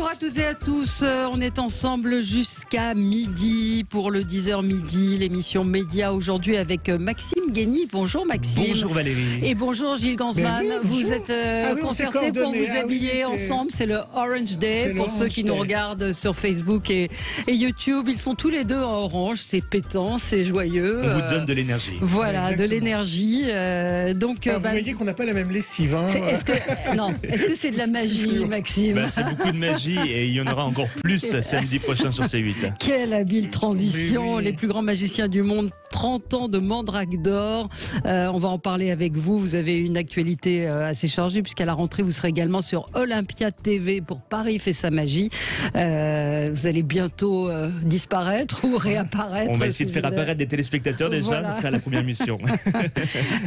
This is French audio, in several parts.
Bonjour à toutes et à tous, on est ensemble jusqu'à midi pour le 10h midi, l'émission Média aujourd'hui avec Maxime Guény. Bonjour Maxime. Bonjour Valérie. Et bonjour Gilles Gansman. Oui, vous êtes concertés pour vous habiller ensemble, c'est le Orange Day pour ceux qui nous regardent sur Facebook et YouTube. Ils sont tous les deux en orange, c'est pétant, c'est joyeux. On vous donne de l'énergie. Voilà, exactement. de l'énergie. Vous voyez qu'on n'a pas la même lessive. Hein. Est-ce que c'est de la magie, Maxime? C'est beaucoup de magie et il y en aura encore plus samedi prochain sur C8. Quelle habile transition, Oui. Les plus grands magiciens du monde, 30 ans de Mandrake d'or. On va en parler avec vous. Vous avez une actualité assez chargée puisqu'à la rentrée, vous serez également sur Olympia TV pour Paris fait sa magie. Vous allez bientôt disparaître ou réapparaître. On va essayer de faire apparaître des téléspectateurs déjà, Voilà. ce sera la première mission.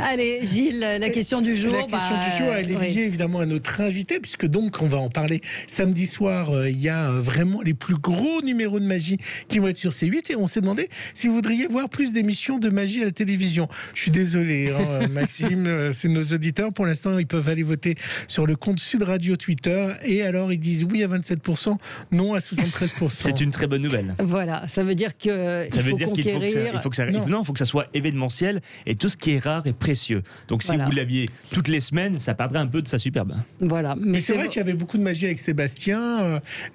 Allez, Gilles, la question du jour. La question du jour, elle est liée évidemment à notre invité, puisque donc on va en parler samedi soir. Il y a vraiment les plus gros numéros de magie qui vont être sur C8 et on s'est demandé si vous voudriez voir plus d'émissions de magie à la télévision. Je suis désolé, hein, Maxime, c'est nos auditeurs. Pour l'instant, ils peuvent aller voter sur le compte Sud Radio Twitter et alors ils disent oui à 27%, non à 73%. C'est une très bonne nouvelle. Voilà, ça veut dire qu'il faut conquérir. Il faut que ça soit événementiel et tout ce qui est rare est précieux. Donc si Voilà. vous l'aviez toutes les semaines, ça perdrait un peu de sa superbe. Voilà, Mais c'est vrai qu'il y avait beaucoup de magie avec Sébastien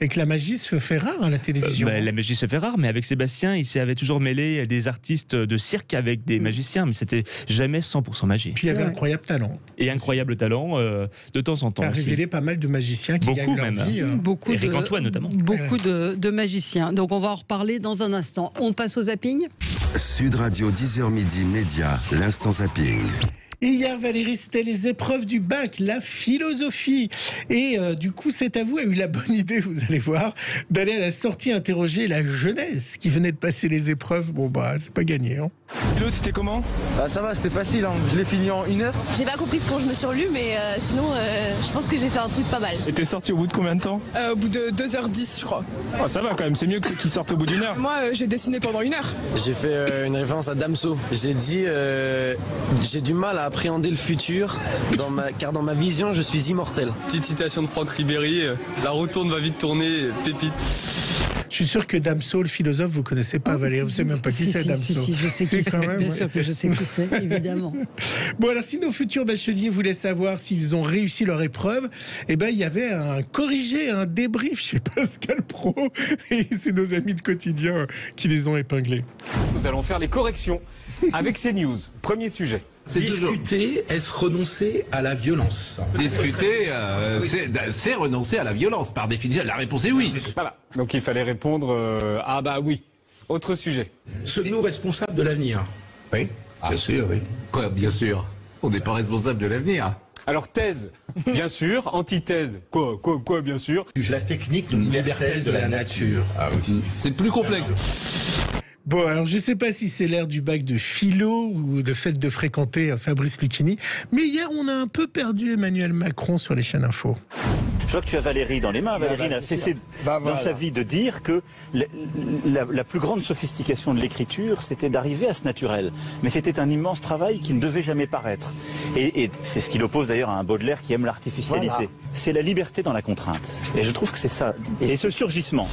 et que la magie se fait rare à la télévision. La magie se fait rare, mais avec Sébastien, il avait toujours mêlé des artistes de cirque avec des magiciens, mais c'était jamais 100% magie. Puis il y avait un incroyable talent. Et incroyable talent de temps en temps. Il a aussi. révélé pas mal de magiciens qui Beaucoup gagnent leur même. vie. Beaucoup Éric Antoine notamment. Beaucoup de magiciens. Donc on va en reparler dans un instant. On passe au zapping. Sud Radio 10h midi Média, l'instant zapping. Et hier, Valérie, c'était les épreuves du bac, la philosophie. Et du coup, C'est à vous a eu la bonne idée, vous allez voir, d'aller à la sortie interroger la jeunesse qui venait de passer les épreuves. Bon, bah, c'est pas gagné. Hein. Philo, c'était comment? Ça va, c'était facile, hein. Je l'ai fini en 1 heure. J'ai pas compris ce que je me suis relu, mais sinon, je pense que j'ai fait un truc pas mal. Et t'es sorti au bout de combien de temps? Au bout de 2h10, je crois. Oh, ça va quand même, c'est mieux que ceux qui sortent au bout d'une heure. Moi, j'ai dessiné pendant 1 heure. J'ai fait une référence à Damso. J'ai dit, j'ai du mal à appréhender le futur, car dans ma vision, je suis immortel. Petite citation de Franck Ribéry, la roue tourne, va vite tourner, pépite. Je suis sûr que Damso, le philosophe, vous connaissez pas, Valérie. Vous savez même pas qui c'est, Damso. Si, je sais qui c'est. quand même, Bien ouais. sûr que je sais qui c'est, évidemment. Bon, alors, si nos futurs bacheliers voulaient savoir s'ils ont réussi leur épreuve, eh ben, il y avait un corrigé, un débrief chez Pascal Pro. Et c'est nos amis de quotidien qui les ont épinglés. Nous allons faire les corrections avec CNews. Premier sujet. Discuter, est-ce renoncer à la violence? Discuter, c'est renoncer à la violence. Par définition, la réponse est oui. Voilà. Donc il fallait répondre ah bah oui. Autre sujet. Sommes-nous responsables de l'avenir? Oui, bien sûr, oui. Quoi, bien sûr? On n'est pas responsable de l'avenir. Alors thèse, bien sûr. Antithèse, quoi, bien sûr. La technique universelle de la nature. Ah oui. C'est plus complexe. Bon, alors je ne sais pas si c'est l'ère du bac de philo ou de fait de fréquenter Fabrice Lucchini, mais hier on a un peu perdu Emmanuel Macron sur les chaînes info. Je vois que tu as Valérie dans les mains. Valérie n'a cessé dans sa vie de dire que la plus grande sophistication de l'écriture, c'était d'arriver à ce naturel. Mais c'était un immense travail qui ne devait jamais paraître. Et c'est ce qui l'oppose d'ailleurs à un Baudelaire qui aime l'artificialité. Voilà. C'est la liberté dans la contrainte. Et je trouve que c'est ça. Et ce surgissement.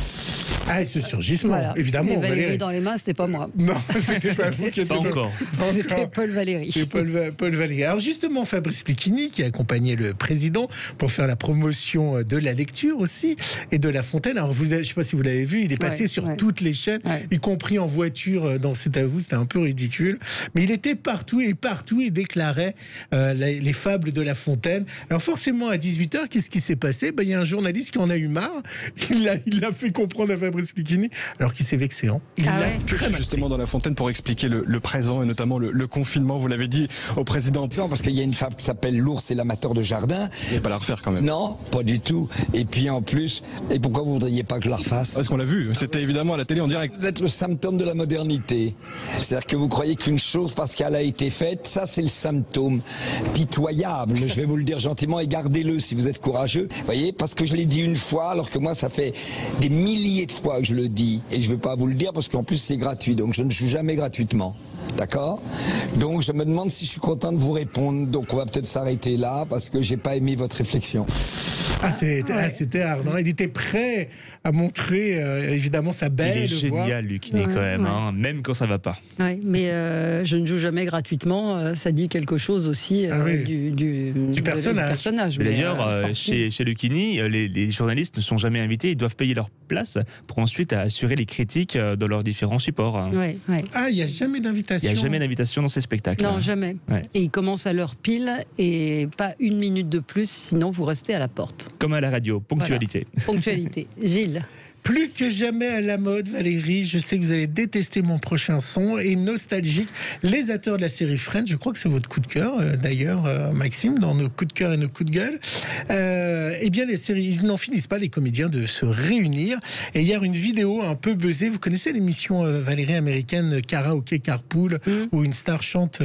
Ah, et ce surgissement, Voilà. évidemment. Et Valérie dans les mains, c'était pas moi. Non, c'était pas vous qui Pas encore. C'était Paul Valéry. C'est Paul Valéry. Alors justement, Fabrice Lucchini qui a accompagné le président pour faire la promotion de la lecture aussi et de La Fontaine. Alors je ne sais pas si vous l'avez vu, il est passé sur toutes les chaînes, y compris en voiture dans C'est à vous. C'était un peu ridicule. Mais il était partout il déclarait les fables de La Fontaine. Alors forcément, à 18h, qu'est-ce qui s'est passé? Il y a un journaliste qui en a eu marre. Il l'a fait comprendre à Fabrice Lucchini alors qu'il s'est vexé. Il l'a très mal Justement dans La Fontaine pour expliquer le présent et notamment le confinement, vous l'avez dit au président. Non, parce qu'il y a une fable qui s'appelle L'ours et l'amateur de jardin. Vous n'allez pas la refaire quand même? Non, pas du tout. Et puis en plus, et pourquoi vous voudriez pas que je la refasse? Parce qu'on l'a vu, c'était évidemment à la télé en direct. Vous êtes le symptôme de la modernité. C'est-à-dire que vous croyez qu'une chose, parce qu'elle a été faite, ça c'est le symptôme pitoyable. Je vais vous le dire gentiment et gardez-le si vous êtes courageux. Vous voyez, parce que je l'ai dit une fois, alors que moi ça fait des milliers de fois que je le dis. Et je ne vais pas vous le dire parce qu'en plus c'est gratuit, donc je ne joue jamais gratuitement. d'accord? Donc je me demande si je suis content de vous répondre. Donc on va peut-être s'arrêter là parce que j'ai pas aimé votre réflexion. C'était ardent. Il était prêt à montrer évidemment sa belle voix. Il est génial, Lucchini, quand même, hein, même quand ça va pas. Ouais, mais je ne joue jamais gratuitement. Ça dit quelque chose aussi du personnage. D'ailleurs, chez Lucchini, les journalistes ne sont jamais invités. Ils doivent payer leur place pour ensuite assurer les critiques dans leurs différents supports. Hein. Ah, il n'y a jamais d'invitation. Il n'y a jamais d'invitation dans ces spectacles. Non, jamais. Ouais. Et ils commencent à l'heure pile et pas une minute de plus, sinon vous restez à la porte. Comme à la radio, ponctualité. Voilà. Ponctualité. Gilles. Plus que jamais à la mode, Valérie, je sais que vous allez détester mon prochain son, et nostalgique, les acteurs de la série Friends, je crois que c'est votre coup de cœur, d'ailleurs, Maxime, dans nos coups de cœur et nos coups de gueule. Eh bien, les séries, ils n'en finissent pas, les comédiens, de se réunir. Et hier, une vidéo un peu buzzée, vous connaissez l'émission Valérie américaine Karaoke Carpool, où une star chante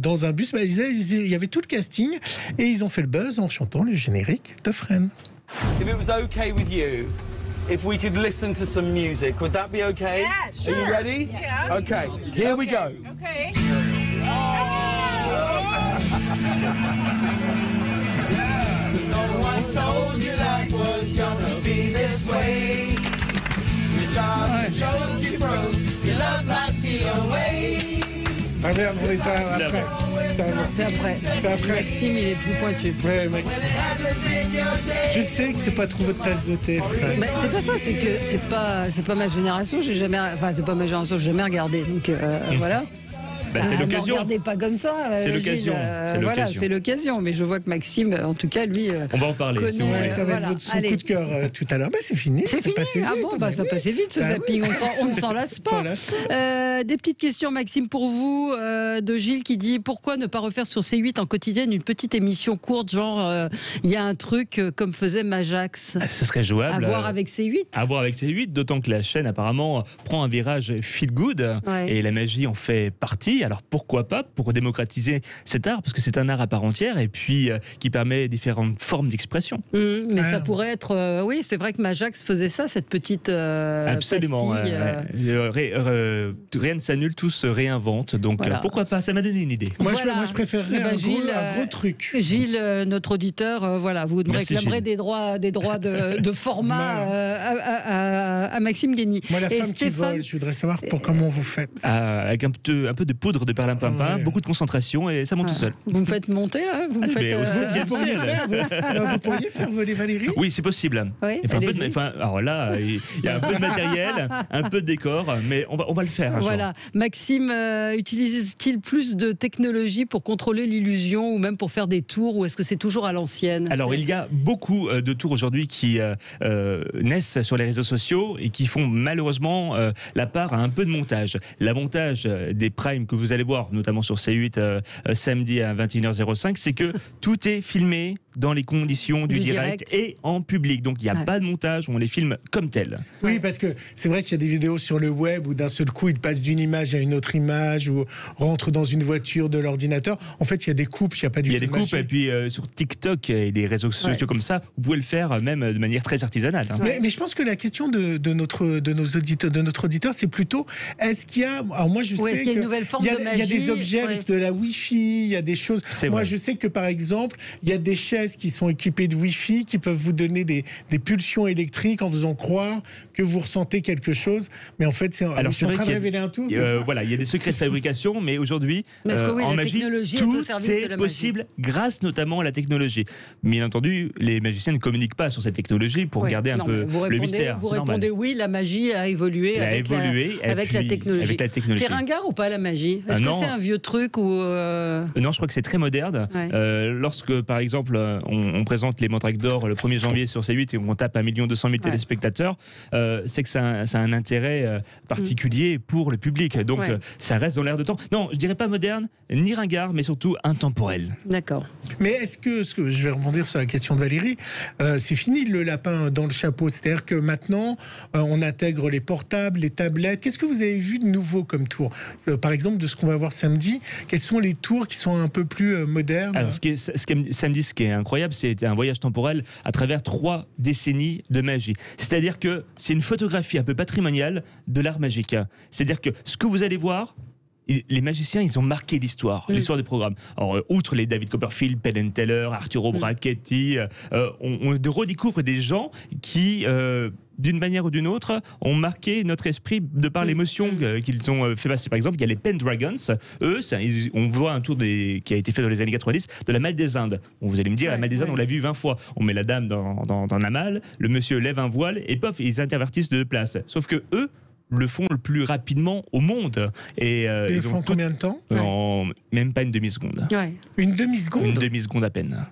dans un bus. Il y avait tout le casting, et ils ont fait le buzz en chantant le générique de Friends. If it was okay with you, if we could listen to some music, would that be okay? Yeah, sure. Are you ready? Yeah. Okay, here we go. Okay. No one told you life was gonna be this way. Your job's a joke you broke, your love life's the away. Ah merde, on est après. C'est après. Maxime, il est plus pointu. Ouais, Maxime. Je sais que c'est pas trop votre tasse de thé, frère. Bah, c'est pas ça, c'est que c'est pas ma génération. C'est pas ma génération, j'ai jamais regardé. Donc voilà. Bah, c'est l'occasion. Ne regardez pas comme ça. C'est l'occasion. Voilà, c'est l'occasion. Mais je vois que Maxime, en tout cas, lui. On va en parler. Connaît, si vous voulez. Ça va être votre coup de cœur tout à l'heure. C'est fini. C'est fini. Passé vite, ah bon, ça passait vite ce zapping. On ne s'en lasse pas. Des petites questions, Maxime, pour vous, de Gilles qui dit pourquoi ne pas refaire sur C8 en quotidienne une petite émission courte, genre il y a un truc comme faisait Majax. Ce serait jouable. À voir avec C8. À voir avec C8, d'autant que la chaîne apparemment prend un virage feel good et la magie en fait partie. Alors pourquoi pas, pour démocratiser cet art, parce que c'est un art à part entière et puis qui permet différentes formes d'expression. Mais ça pourrait être... oui, c'est vrai que Majax faisait ça, cette petite absolument, pastille. Rien ne s'annule, tout se réinvente. Donc pourquoi pas, ça m'a donné une idée. Moi, je préférerais un gros truc. Gilles, notre auditeur, vous me réclamerez des droits de format à Maxime Guény. Moi, la femme qui vole, je voudrais savoir comment vous faites. Avec un peu de poudre de perlimpinpin, beaucoup de concentration et ça monte tout seul. Vous me faites monter là? Vous pourriez faire voler Valérie? Oui, c'est possible. Oui, alors là, il y a un peu de matériel, un peu de décor, mais on va le faire. Voilà. Maxime, utilise-t-il plus de technologie pour contrôler l'illusion ou même pour faire des tours, ou est-ce que c'est toujours à l'ancienne? Alors il y a beaucoup de tours aujourd'hui qui naissent sur les réseaux sociaux et qui font malheureusement la part à un peu de montage. L'avantage des primes que vous allez voir, notamment sur C8 samedi à 21h05, c'est que tout est filmé dans les conditions du direct et en public. Donc il n'y a pas de montage, on les filme comme tels. Oui, parce que c'est vrai qu'il y a des vidéos sur le web où d'un seul coup, ils passent d'une image à une autre image ou rentrent dans une voiture de l'ordinateur. En fait, il y a des coupes, il n'y a pas du tout de coupes, et puis sur TikTok et des réseaux sociaux comme ça, vous pouvez le faire même de manière très artisanale. Hein. Mais je pense que la question de notre auditeur, c'est plutôt, est-ce qu'il y a... Alors moi, je sais qu'il y a une nouvelle forme de magie. Il y a des objets avec de la Wi-Fi, il y a des choses... Moi, je sais que par exemple, il y a des chaises qui sont équipées de Wi-Fi, qui peuvent vous donner des pulsions électriques en faisant croire que vous ressentez quelque chose. Mais en fait, c'est en train de révéler un tour. Voilà, il y a des secrets de fabrication, mais aujourd'hui, en magie, tout est possible grâce notamment à la technologie. Bien entendu, les magiciens ne communiquent pas sur cette technologie pour garder un peu le mystère. Vous répondez oui, la magie a évolué avec la technologie. C'est ringard ou pas la magie? Est-ce que c'est un vieux truc ou Non, je crois que c'est très moderne. Lorsque, par exemple, on présente les Mandraques d'Or le 1er janvier sur C8 et on tape 1 200 000 téléspectateurs, c'est que ça a un intérêt particulier pour le public. Donc ça reste dans l'air de temps. Non, je dirais pas moderne, ni ringard, mais surtout intemporel. D'accord. Mais est-ce que je vais rebondir sur la question de Valérie, c'est fini le lapin dans le chapeau, c'est-à-dire que maintenant on intègre les portables, les tablettes. Qu'est-ce que vous avez vu de nouveau comme tour? Par exemple, de ce qu'on va voir samedi, quels sont les tours qui sont un peu plus modernes? Alors samedi, ce qui est incroyable, c'est un voyage temporel à travers 3 décennies de magie. C'est-à-dire que c'est une photographie un peu patrimoniale de l'art magique. C'est-à-dire que ce que vous allez voir les magiciens, ils ont marqué l'histoire du programme. Alors, outre les David Copperfield, Penn Teller, Arturo Brachetti, on redécouvre des gens qui... d'une manière ou d'une autre, ont marqué notre esprit de par l'émotion qu'ils ont fait passer. Par exemple, il y a les Pendragons. Eux, on voit un tour qui a été fait dans les années 90 de la Malle des Indes. Vous allez me dire, la Malle des Indes, on l'a vu 20 fois. On met la dame dans la malle, le monsieur lève un voile et pof, ils intervertissent de place. Sauf que eux le font le plus rapidement au monde. Et ils le font combien de temps? Même pas une demi-seconde. Ouais. Une demi-seconde? Une demi-seconde à peine.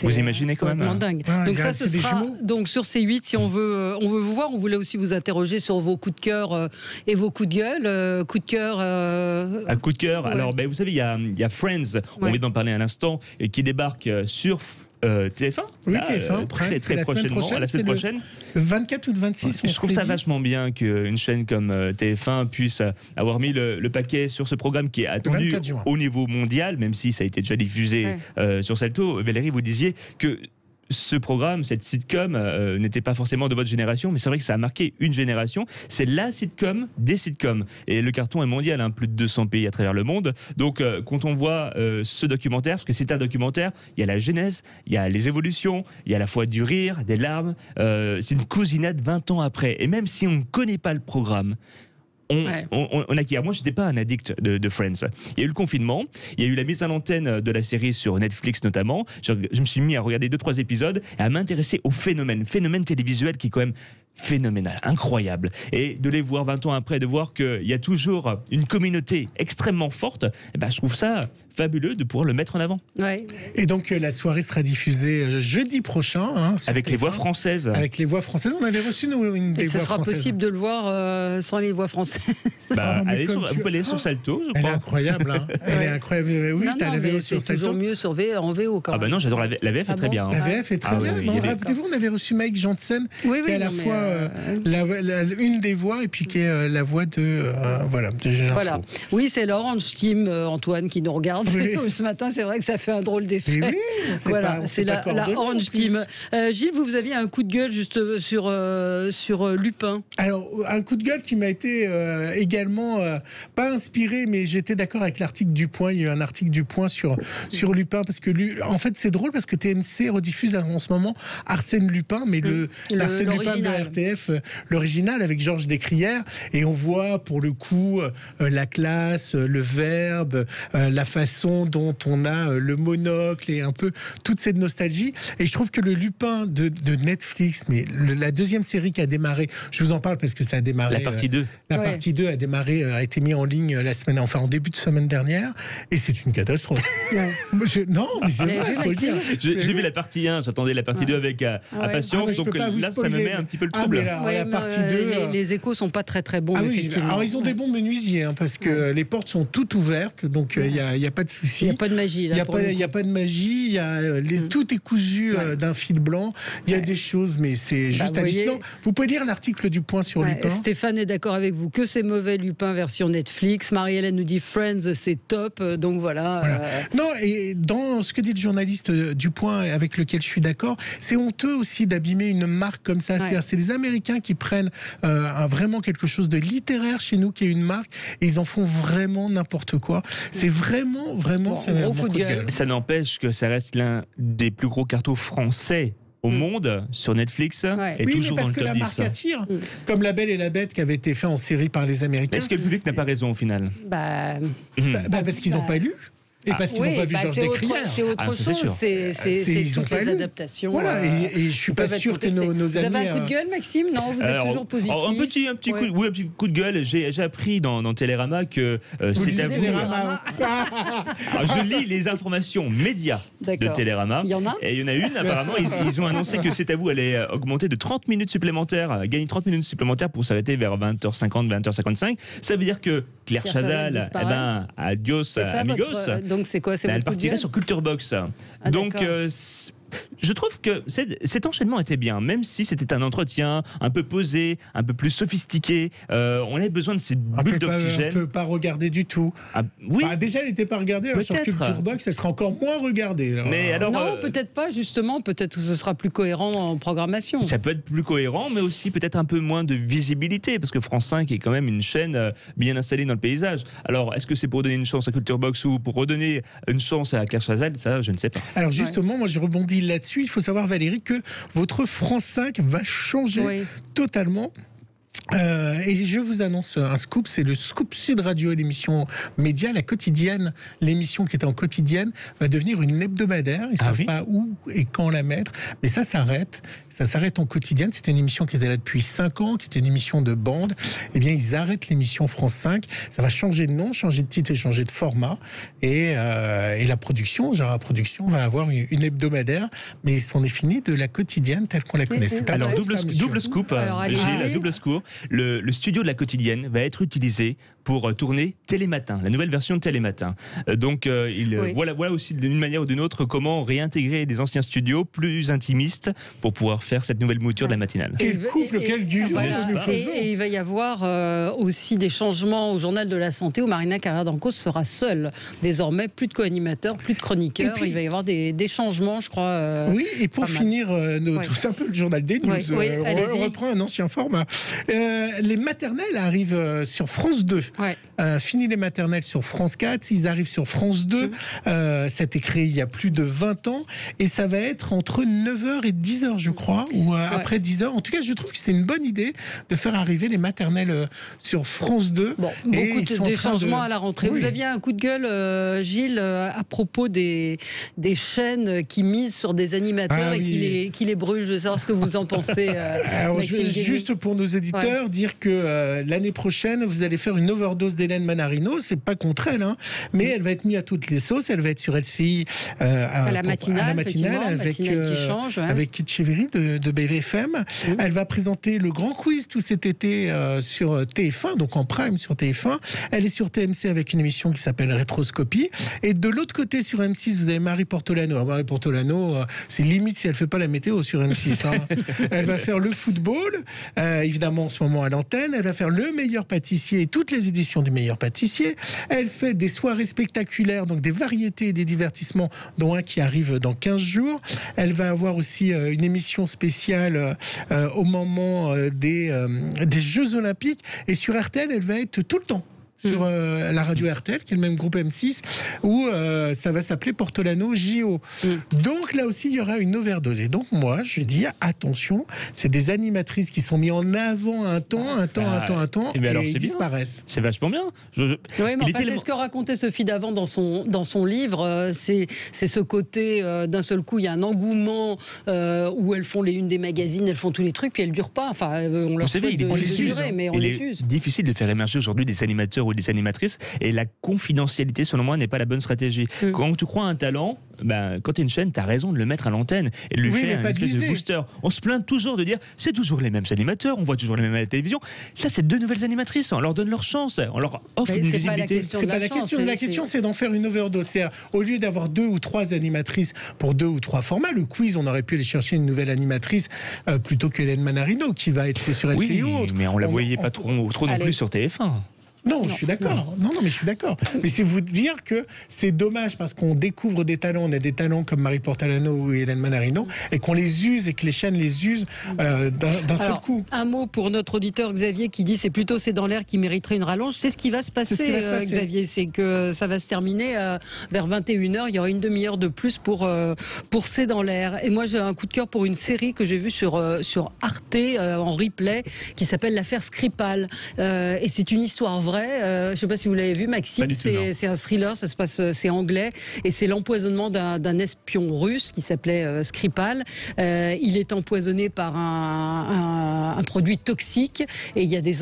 Vous imaginez quand même dingue. Donc ça, ce sera donc sur C8. Si on veut vous voir, on voulait aussi vous interroger sur vos coups de cœur et vos coups de gueule. Coup de cœur. Un coup de cœur. Alors, vous savez, il y a Friends. On vient d'en parler à l'instant, et qui débarque sur TF1. Oui, TF1. Très prochainement, la semaine prochaine. Le 24 ou le 26. Je trouve ça vachement bien qu'une chaîne comme TF1 puisse avoir mis le paquet sur ce programme qui est attendu au niveau mondial, même si ça a été déjà diffusé sur Salto. Valérie, vous disiez que ce programme, cette sitcom, n'était pas forcément de votre génération, mais c'est vrai que ça a marqué une génération. C'est la sitcom des sitcoms. Et le carton est mondial, plus de 200 pays à travers le monde. Donc, quand on voit ce documentaire, parce que c'est un documentaire, il y a la genèse, il y a les évolutions, il y a à la fois du rire, des larmes. C'est une cousinade 20 ans après. Et même si on ne connaît pas le programme, on acquiert. Moi, je n'étais pas un addict de Friends. Il y a eu le confinement, il y a eu la mise à l'antenne de la série sur Netflix notamment. Je me suis mis à regarder 2-3 épisodes et à m'intéresser au phénomène télévisuel qui est quand même phénoménal, incroyable. Et de les voir 20 ans après, de voir qu'il y a toujours une communauté extrêmement forte, je trouve ça fabuleux de pouvoir le mettre en avant. Et donc la soirée sera diffusée jeudi prochain. Avec les voix françaises. Avec les voix françaises. On avait reçu une des voix françaises. Et ce sera possible de le voir sans les voix françaises. Vous pouvez aller sur Salto, je crois. Elle est incroyable. Elle est incroyable. Oui, tu as la VF sur Salto. C'est toujours mieux en VO quand même. Non, j'adore la VF, est très bien. La VF est très bien. Rappelez-vous, on avait reçu Mike Janssen, qui est à la fois une des voix et puis qui est la voix de Voilà. Oui, c'est l'Orange Team, Antoine, qui nous regarde. Ce matin, c'est vrai que ça fait un drôle d'effet. Oui, c'est la Orange Team. Gilles, vous aviez un coup de gueule juste sur Lupin. Alors, un coup de gueule qui m'a été également pas inspiré, mais j'étais d'accord avec l'article du Point. Il y a eu un article du Point sur Lupin, parce que en fait, c'est drôle parce que TMC rediffuse en ce moment Arsène Lupin, mais l'Arsène Lupin de RTF, l'original avec Georges Descrières, et on voit pour le coup la classe, le verbe, la façon dont on a le monocle et un peu toute cette nostalgie. Et je trouve que le Lupin de Netflix, mais la deuxième série qui a démarré, je vous en parle parce que ça a démarré. La partie 2. La partie 2 a démarré, a été mise en ligne en début de semaine dernière, et c'est une catastrophe. Non, mais c'est vrai, il faut le dire. J'ai vu la partie 1, j'attendais la partie 2 avec impatience, donc là, ça me met un petit peu le trouble. La partie 2, les échos sont pas très bons, effectivement. Alors, ils ont des bons menuisiers, parce que les portes sont toutes ouvertes, donc il n'y a pas de souci. Il n'y a pas de magie. Il n'y a pas de magie, tout est cousu d'un fil blanc. Il y a des choses, mais c'est juste hallucinant. Vous pouvez lire l'article du Point sur Lupin. Stéphane est d'accord avec vous que c'est mauvais, Lupin version Netflix. Marie-Hélène nous dit Friends, c'est top. Donc voilà. Non, et dans ce que dit le journaliste du Point, avec lequel je suis d'accord, c'est honteux aussi d'abîmer une marque comme ça. C'est les Américains qui prennent vraiment quelque chose de littéraire chez nous, qui est une marque, et ils en font vraiment n'importe quoi. C'est vraiment gros coup de gueule. Ça n'empêche que ça reste l'un des plus gros cartons français au monde sur Netflix, et toujours dans le top 10. Oui, parce que la marque attire, comme La Belle et la Bête qui avait été fait en série par les Américains. Est-ce que le public n'a pas raison au final? Parce qu'ils n'ont pas lu. Et parce qu'ils n'ont pas vu Georges Descrières. C'est autre chose, c'est toutes les adaptations. Voilà, et je ne suis pas sûr que nos amis... Vous avez un coup de gueule, Maxime? Non, vous êtes toujours positif. Un petit coup de gueule. J'ai appris dans Télérama que c'est à vous... Je lis les informations médias de Télérama. Il y en a? Et il y en a une, apparemment, ils ont annoncé que C'est à vous allait augmenter de 30 minutes supplémentaires, gagner 30 minutes supplémentaires pour s'arrêter vers 20h50, 20h55. Ça veut dire que Claire Chazal, adios amigos. Donc c'est quoi? Elle partirait sur Culture Box. Donc Je trouve que cet enchaînement était bien, même si c'était un entretien un peu posé, un peu plus sophistiqué. On avait besoin de ces bulles d'oxygène. On ne peut pas regarder du tout. Oui. Déjà, elle n'était pas regardée. Alors sur Culture Box, elle sera encore moins regardée. Mais alors, non, peut-être pas, justement. Peut-être que ce sera plus cohérent en programmation. Ça peut être plus cohérent, mais aussi peut-être un peu moins de visibilité, parce que France 5 est quand même une chaîne bien installée dans le paysage. Alors, est-ce que c'est pour donner une chance à Culture Box ou pour redonner une chance à Claire Chazal? Ça, je ne sais pas. Alors justement, moi je rebondis là-dessus. Il faut savoir, Valérie, que votre France 5 va changer totalement. Et je vous annonce un scoop, c'est le scoop Sud Radio et l'émission Média, la quotidienne. L'émission qui était en quotidienne va devenir une hebdomadaire. Ils ne savent pas où et quand la mettre, mais ça s'arrête. Ça s'arrête en quotidienne. C'était une émission qui était là depuis 5 ans, qui était une émission de bande. Eh bien, ils arrêtent l'émission France 5. Ça va changer de nom, changer de titre et changer de format. Et la production, Genre Production, va avoir une hebdomadaire, mais c'en est fini de la quotidienne telle qu'on la connaissait. Alors, double scoop, Gilles, double scoop. Le studio de la quotidienne va être utilisé pour tourner Télématin, la nouvelle version de Télématin. Donc, voilà aussi d'une manière ou d'une autre comment réintégrer des anciens studios plus intimistes pour pouvoir faire cette nouvelle mouture de la matinale. Quel couple, quel duo nous faisons. Et il va y avoir aussi des changements au Journal de la Santé où Marina Carrère-Dancos sera seule. Désormais, plus de co-animateurs, plus de chroniqueurs. Puis, il va y avoir des changements, je crois. Oui, et pour finir, c'est un peu le journal des news. On reprend un ancien format. Les maternelles arrivent sur France 2. Fini les maternelles sur France 4, ils arrivent sur France 2. Ça a été créé il y a plus de 20 ans et ça va être entre 9h et 10h, je crois, ou après 10h. En tout cas, je trouve que c'est une bonne idée de faire arriver les maternelles sur France 2. Bon, beaucoup de changements à la rentrée. Vous aviez un coup de gueule, Gilles, à propos des chaînes qui misent sur des animateurs et qui les brûlent. Je veux savoir ce que vous en pensez. Alors, juste pour nos auditeurs, dire que l'année prochaine, vous allez faire une overdose d'Hélène Manarino. C'est pas contre elle, mais elle va être mise à toutes les sauces. Elle va être sur LCI à la matinale avec Kit Cheveri de BVFM. Elle va présenter le grand quiz tout cet été sur TF1, donc en prime sur TF1. Elle est sur TMC avec une émission qui s'appelle Rétroscopie. Et de l'autre côté, sur M6, vous avez Marie Portolano. Alors, Marie Portolano, c'est limite si elle fait pas la météo sur M6. Elle va faire le football, évidemment en ce moment à l'antenne. Elle va faire le meilleur pâtissier et toutes les éditions du meilleur pâtissier. Elle fait des soirées spectaculaires, donc des variétés et des divertissements, dont un qui arrive dans 15 jours. Elle va avoir aussi une émission spéciale au moment des Jeux Olympiques. Et sur RTL, elle va être tout le temps sur la radio RTL, qui est le même groupe M6, où ça va s'appeler Portolano JO. Donc là aussi, il y aura une overdose. Et donc moi, je dis attention, c'est des animatrices qui sont mises en avant un temps, et ils disparaissent. C'est vachement bien. Oui, mais enfin, c'est ce que racontait Sophie Davant dans son livre. C'est ce côté, d'un seul coup, il y a un engouement où elles font les unes des magazines, elles font tous les trucs, puis elles ne durent pas. Enfin, on leur souhaite de durer, mais on les use. Il est difficile de faire émerger aujourd'hui des animateurs ou des animatrices, et la confidentialité, selon moi, n'est pas la bonne stratégie. Quand tu crois à un talent, quand tu es une chaîne, tu as raison de le mettre à l'antenne et de lui faire une espèce de booster. On se plaint toujours de dire c'est toujours les mêmes animateurs, on voit toujours les mêmes à la télévision. Là, c'est deux nouvelles animatrices, on leur donne leur chance, on leur offre une visibilité. C'est pas la question. La question, c'est d'en faire une overdose. Au lieu d'avoir 2 ou 3 animatrices pour 2 ou 3 formats, le quiz, on aurait pu aller chercher une nouvelle animatrice plutôt que Hélène Manarino qui va être sur LCI ou autre. Mais on la voyait pas trop non plus sur TF1. Non, je suis d'accord. Non, mais je suis d'accord. Mais c'est vous dire que c'est dommage parce qu'on découvre des talents. On a des talents comme Marie Portolano ou Hélène Manarino et qu'on les use et que les chaînes les usent d'un seul coup. Un mot pour notre auditeur Xavier qui dit c'est dans l'air qui mériterait une rallonge. C'est ce qui va se passer, Xavier. C'est que ça va se terminer vers 21h. Il y aura une demi-heure de plus pour C'est dans l'air. Et moi, j'ai un coup de cœur pour une série que j'ai vue sur Arte en replay qui s'appelle L'affaire Skripal. Et c'est une histoire vraie. Je ne sais pas si vous l'avez vu, Maxime. C'est un thriller, ça se passe, c'est anglais, et c'est l'empoisonnement d'un espion russe qui s'appelait Skripal. Il est empoisonné par un produit toxique et il y a des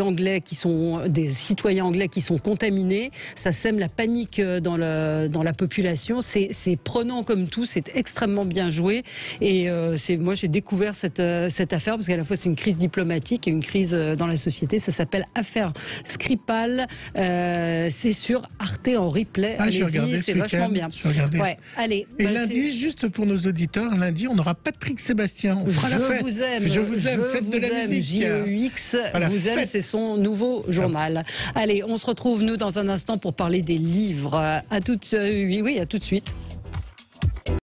citoyens anglais qui sont contaminés. Ça sème la panique dans la population. C'est prenant comme tout, c'est extrêmement bien joué. Et moi, j'ai découvert cette affaire parce qu'à la fois c'est une crise diplomatique et une crise dans la société. Ça s'appelle Affaire Skripal. C'est sur Arte en replay. Allez-y, c'est vachement bien. Ouais. Allez. Et lundi, juste pour nos auditeurs, lundi, on aura Patrick Sébastien. On fera la fête. Je vous aime. Fête de la musique. JEX. Voilà, vous aime, c'est son nouveau journal. Allez, on se retrouve nous dans un instant pour parler des livres. À tout de suite.